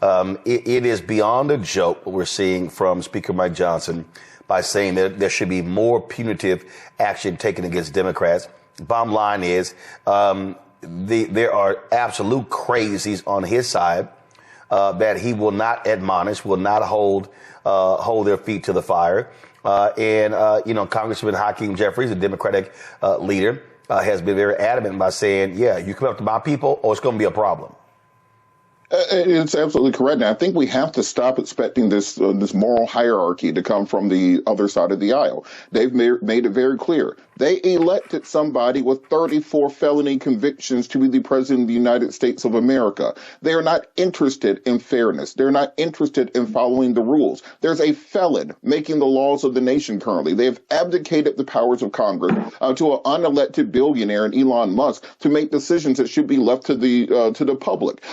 It is beyond a joke what we're seeing from Speaker Mike Johnson by saying that there should be more punitive action taken against Democrats. Bottom line is there are absolute crazies on his side that he will not admonish, will not hold their feet to the fire. Congressman Hakeem Jeffries, the Democratic leader, has been very adamant by saying, yeah, you come up to my people or it's going to be a problem. It's absolutely correct. And I think we have to stop expecting this moral hierarchy to come from the other side of the aisle. They've made it very clear. They elected somebody with 34 felony convictions to be the president of the United States of America. They are not interested in fairness. They're not interested in following the rules. There's a felon making the laws of the nation currently. They have abdicated the powers of Congress to an unelected billionaire in Elon Musk to make decisions that should be left to the public.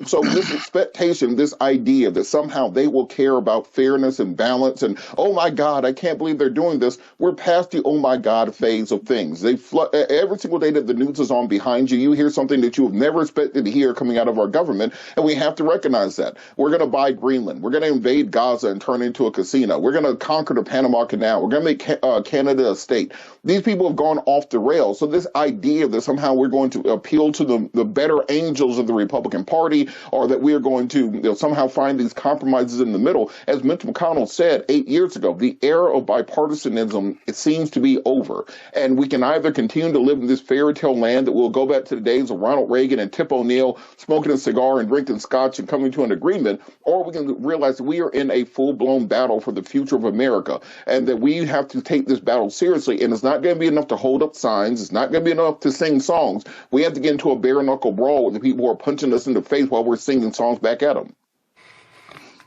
So this expectation, this idea that somehow they will care about fairness and balance and, oh my God, I can't believe they're doing this. We're past the oh my God phase of things. Every single day that the news is on behind you, you hear something that you have never expected to hear coming out of our government, and we have to recognize that. We're going to buy Greenland. We're going to invade Gaza and turn it into a casino. We're going to conquer the Panama Canal. We're going to make Canada a state. These people have gone off the rails. So this idea that somehow we're going to appeal to the better angels of the Republican Party, or that we are going to somehow find these compromises in the middle, as Mitch McConnell said 8 years ago, the era of bipartisanism, it seems to be over. And we can either continue to live in this fairy tale land that will go back to the days of Ronald Reagan and Tip O'Neill smoking a cigar and drinking scotch and coming to an agreement, or we can realize that we are in a full-blown battle for the future of America, and that we have to take this battle seriously. And it's not going to be enough to hold up signs. It's not going to be enough to sing songs. We have to get into a bare-knuckle brawl with the people who are punching us in the face while we're singing songs back at them.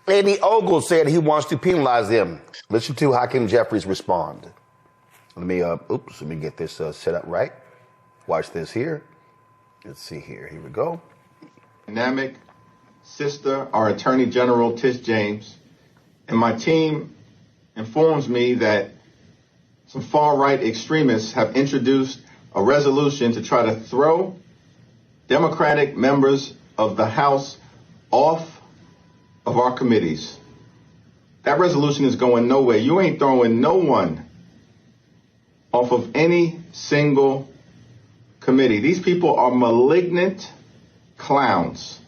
Eddie Ogles said he wants to penalize them. Listen to Hakeem Jeffries respond. Let me get this set up right. Watch this here. Let's see here. Here we go. Dynamic sister, our Attorney General Tish James, and my team informs me that some far-right extremists have introduced a resolution to try to throw Democratic members of the House off of our committees. That resolution is going nowhere. You ain't throwing no one off of any single committee. These people are malignant clowns.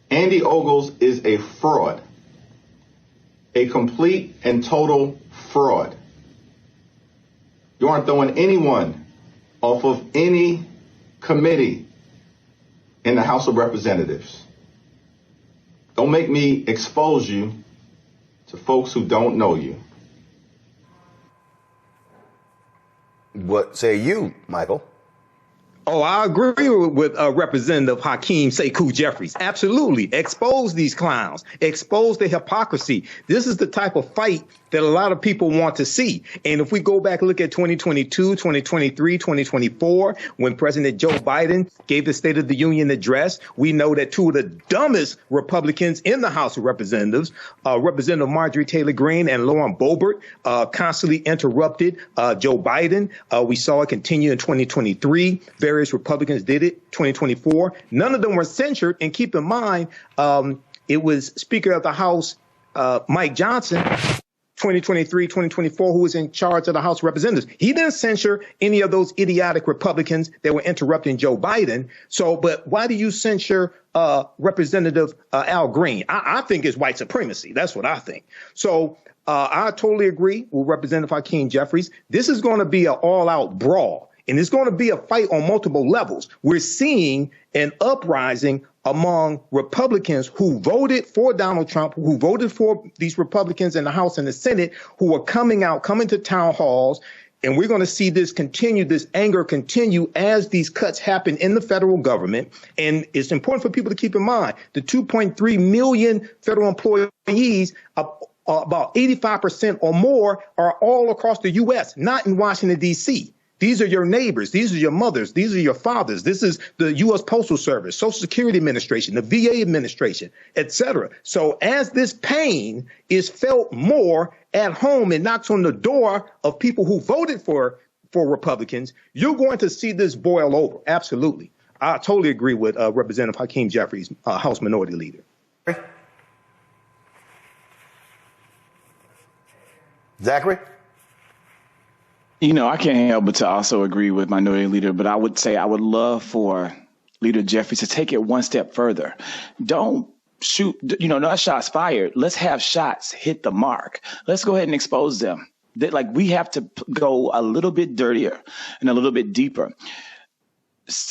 Andy Ogles is a fraud, a complete and total fraud. You aren't throwing anyone off of any committee in the House of Representatives. Don't make me expose you to folks who don't know you. What say you, Michael? Oh, I agree with Representative Hakeem Jeffries. Absolutely. Expose these clowns. Expose the hypocrisy. This is the type of fight that a lot of people want to see. And if we go back and look at 2022, 2023, 2024, when President Joe Biden gave the State of the Union address, we know that two of the dumbest Republicans in the House of Representatives, Representative Marjorie Taylor Greene and Lauren Boebert, constantly interrupted Joe Biden. We saw it continue in 2023. Various Republicans did it, 2024. None of them were censured. And keep in mind, it was Speaker of the House, Mike Johnson, 2023, 2024, who was in charge of the House of Representatives. He didn't censure any of those idiotic Republicans that were interrupting Joe Biden. So, but why do you censure Representative Al Green? I think it's white supremacy. That's what I think. So I totally agree with Representative Hakeem Jeffries. This is going to be an all-out brawl. And it's going to be a fight on multiple levels. We're seeing an uprising among Republicans who voted for Donald Trump, who voted for these Republicans in the House and the Senate, who are coming to town halls. And we're going to see this anger continue as these cuts happen in the federal government. And it's important for people to keep in mind the 2.3 million federal employees, about 85% or more, are all across the U.S., not in Washington, D.C. These are your neighbors. These are your mothers. These are your fathers. This is the U.S. Postal Service, Social Security Administration, the VA administration, et cetera. So as this pain is felt more at home and knocks on the door of people who voted for Republicans, you're going to see this boil over. Absolutely. I totally agree with Representative Hakeem Jeffries, House Minority Leader. Zachary? You know, I can't help but to also agree with Minority Leader, but I would say I would love for Leader Jeffries to take it one step further. Don't shoot, not shots fired. Let's have shots hit the mark. Let's go ahead and expose them. We have to go a little bit dirtier and a little bit deeper.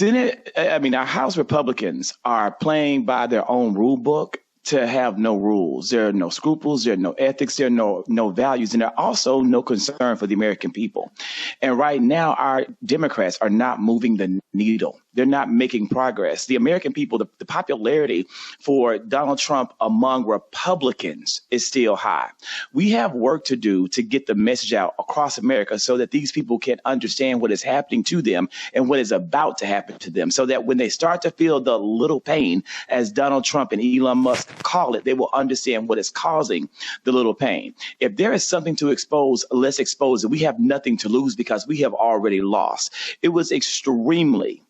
Our House Republicans are playing by their own rule book to have no rules. There are no scruples, there are no ethics, there are no values, and there are also no concern for the American people. And right now, our Democrats are not moving the needle. They're not making progress. The American people, the popularity for Donald Trump among Republicans is still high. We have work to do to get the message out across America so that these people can understand what is happening to them and what is about to happen to them, so that when they start to feel the little pain, as Donald Trump and Elon Musk call it, they will understand what is causing the little pain. If there is something to expose, let's expose it. We have nothing to lose because we have already lost. It was extremely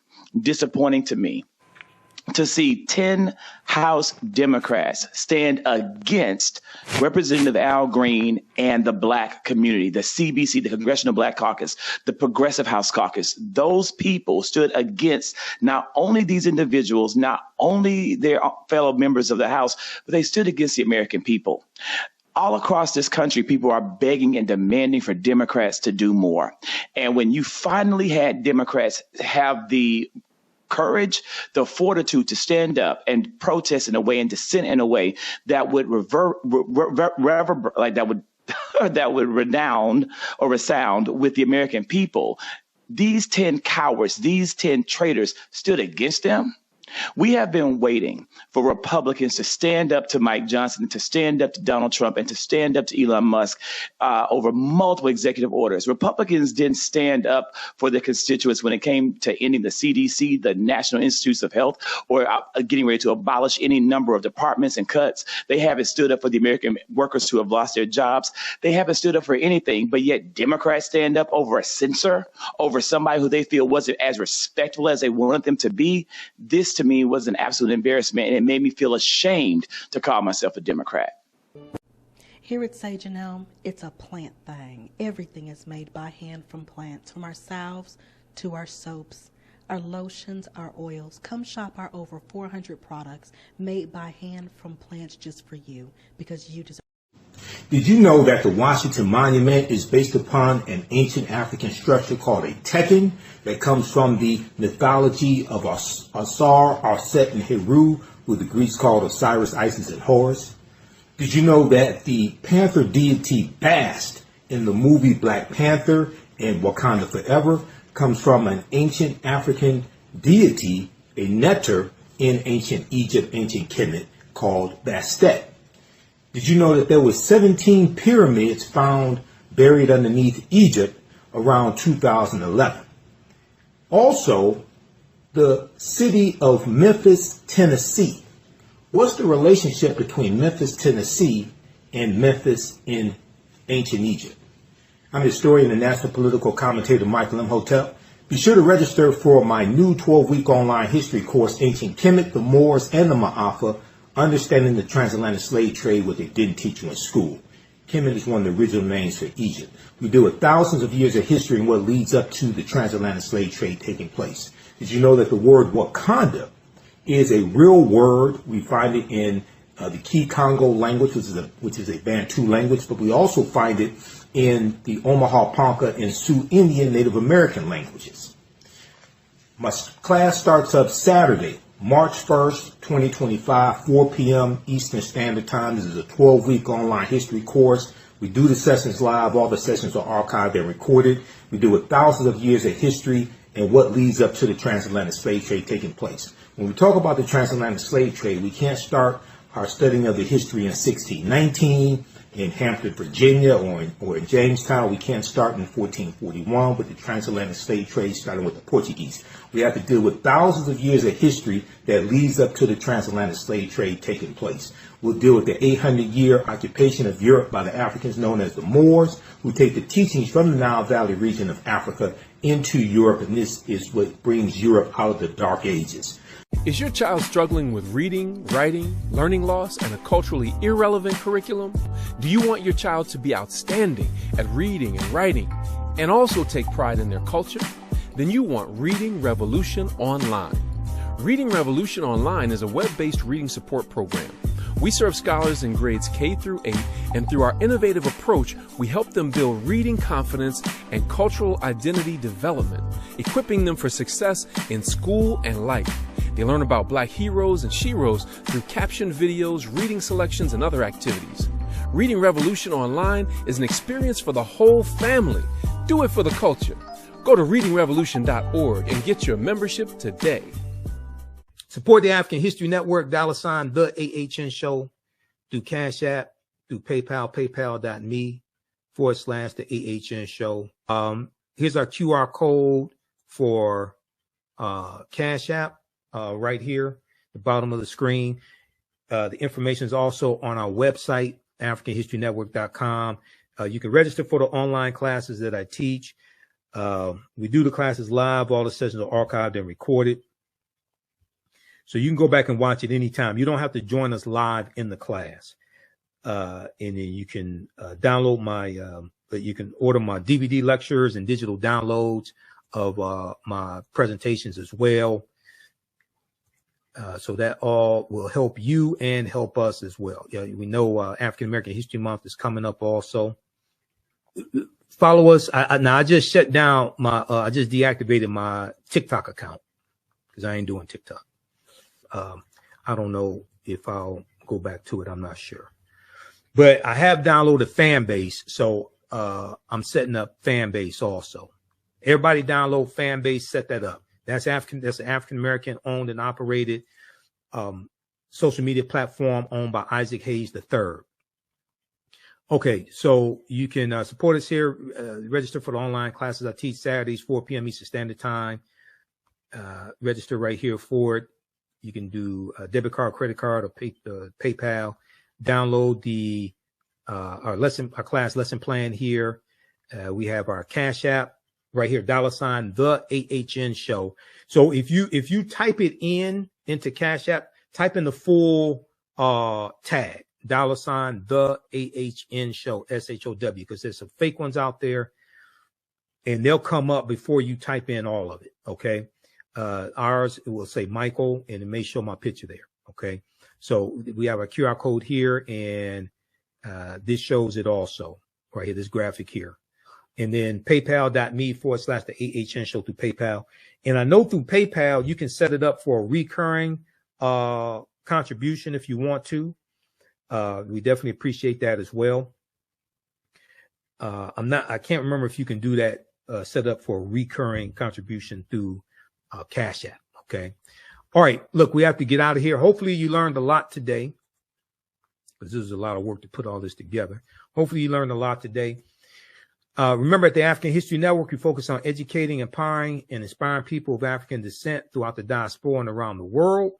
disappointing to me to see 10 House Democrats stand against Representative Al Green and the Black community, the CBC, the Congressional Black Caucus, the Progressive House Caucus. Those people stood against not only these individuals, not only their fellow members of the House, but they stood against the American people. All across this country, people are begging and demanding for Democrats to do more. And when you finally had Democrats have the courage, the fortitude to stand up and protest in a way and dissent in a way that would that would resound with the American people, these 10 cowards, these 10 traitors stood against them. We have been waiting for Republicans to stand up to Mike Johnson, to stand up to Donald Trump, and to stand up to Elon Musk over multiple executive orders. Republicans didn't stand up for their constituents when it came to ending the CDC, the National Institutes of Health, or getting ready to abolish any number of departments and cuts. They haven't stood up for the American workers who have lost their jobs. They haven't stood up for anything, but yet Democrats stand up over a censor, over somebody who they feel wasn't as respectful as they wanted them to be. This, to me, was an absolute embarrassment, and it made me feel ashamed to call myself a Democrat. Here at Sage and Elm, it's a plant thing. Everything is made by hand from plants, from our salves to our soaps, our lotions, our oils. Come shop our over 400 products made by hand from plants just for you, because you deserve. Did you know that the Washington Monument is based upon an ancient African structure called a tekken that comes from the mythology of Asar, Arset, and Heru, who the Greeks called Osiris, Isis, and Horus? Did you know that the panther deity Bast in the movie Black Panther and Wakanda Forever comes from an ancient African deity, a neter in ancient Egypt, ancient Kemet, called Bastet? Did you know that there were 17 pyramids found buried underneath Egypt around 2011? Also, the city of Memphis, Tennessee. What's the relationship between Memphis, Tennessee and Memphis in ancient Egypt? I'm historian and national political commentator Michael Imhotep. Be sure to register for my new 12-week online history course, Ancient Kemet, the Moors, and the Ma'afa, Understanding the Transatlantic Slave Trade, what they didn't teach you in school. Kemet is one of the original names for Egypt. We deal with thousands of years of history and what leads up to the transatlantic slave trade taking place. Did you know that the word Wakanda is a real word? We find it in the Key Congo language, which is a Bantu language, but we also find it in the Omaha Ponca and Sioux Indian Native American languages. My class starts up Saturday, March 1st, 2025, 4 p.m. Eastern Standard Time. This is a 12-week online history course. We do the sessions live. All the sessions are archived and recorded. We do with thousands of years of history and what leads up to the transatlantic slave trade taking place. When we talk about the transatlantic slave trade, we can't start our studying of the history in 1619 in Hampton, Virginia, or in Jamestown. We can't start in 1441 with the transatlantic slave trade, starting with the Portuguese. We have to deal with thousands of years of history that leads up to the transatlantic slave trade taking place. We'll deal with the 800-year occupation of Europe by the Africans known as the Moors, who take the teachings from the Nile Valley region of Africa into Europe, and this is what brings Europe out of the Dark Ages. Is your child struggling with reading, writing, learning loss, and a culturally irrelevant curriculum? Do you want your child to be outstanding at reading and writing and also take pride in their culture? Then you want Reading Revolution Online. Reading Revolution Online is a web-based reading support program. We serve scholars in grades K through 8, and through our innovative approach, we help them build reading confidence and cultural identity development, equipping them for success in school and life. They learn about Black heroes and sheroes through captioned videos, reading selections, and other activities. Reading Revolution Online is an experience for the whole family. Do it for the culture. Go to readingrevolution.org and get your membership today. Support the African History Network, $ the AHN Show, through Cash App, through PayPal, paypal.me/the AHN Show. Here's our QR code for Cash App right here, the bottom of the screen. The information is also on our website, AfricanHistoryNetwork.com. You can register for the online classes that I teach. We do the classes live. All the sessions are archived and recorded. So you can go back and watch it anytime. You don't have to join us live in the class. And then you can download you can order my DVD lectures and digital downloads of my presentations as well. So that all will help you and help us as well. Yeah, we know African American History Month is coming up also. Follow us. Now I just shut down I just deactivated my TikTok account because I ain't doing TikTok. I don't know if I'll go back to it. I'm not sure. But I have downloaded Fanbase, so I'm setting up Fanbase also. Everybody download Fanbase, set that up. That's an African American owned and operated social media platform owned by Isaac Hayes III. Okay, so you can support us here. Register for the online classes I teach Saturdays, 4 p.m. Eastern Standard Time. Register right here for it. You can do a debit card, credit card, or PayPal. Download our class lesson plan here. We have our Cash App right here, $ the AHN Show. So if you type it into Cash App, type in the full tag, $ the AHN Show, SHOW, because there's some fake ones out there, and they'll come up before you type in all of it. Okay. Ours, it will say Michael, and it may show my picture there. Okay. So we have a QR code here, and this shows it also right here, this graphic here. And then paypal.me/the AHN Show through PayPal. And I know through PayPal, you can set it up for a recurring contribution if you want to. We definitely appreciate that as well. I can't remember if you can do that, set up for a recurring contribution through Cash App. Okay. All right. Look, we have to get out of here. Hopefully you learned a lot today, because this is a lot of work to put all this together. Hopefully you learned a lot today. Remember, at the African History Network, we focus on educating, empowering, and inspiring people of African descent throughout the diaspora and around the world,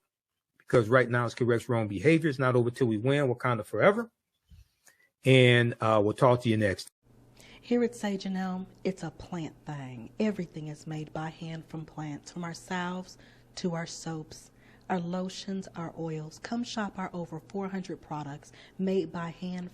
because right now it's corrects wrong behavior. It's not over till we win. Wakanda forever. And we'll talk to you next. Here at Sage and Elm, it's a plant thing. Everything is made by hand from plants, from our salves to our soaps, our lotions, our oils. Come shop our over 400 products made by hand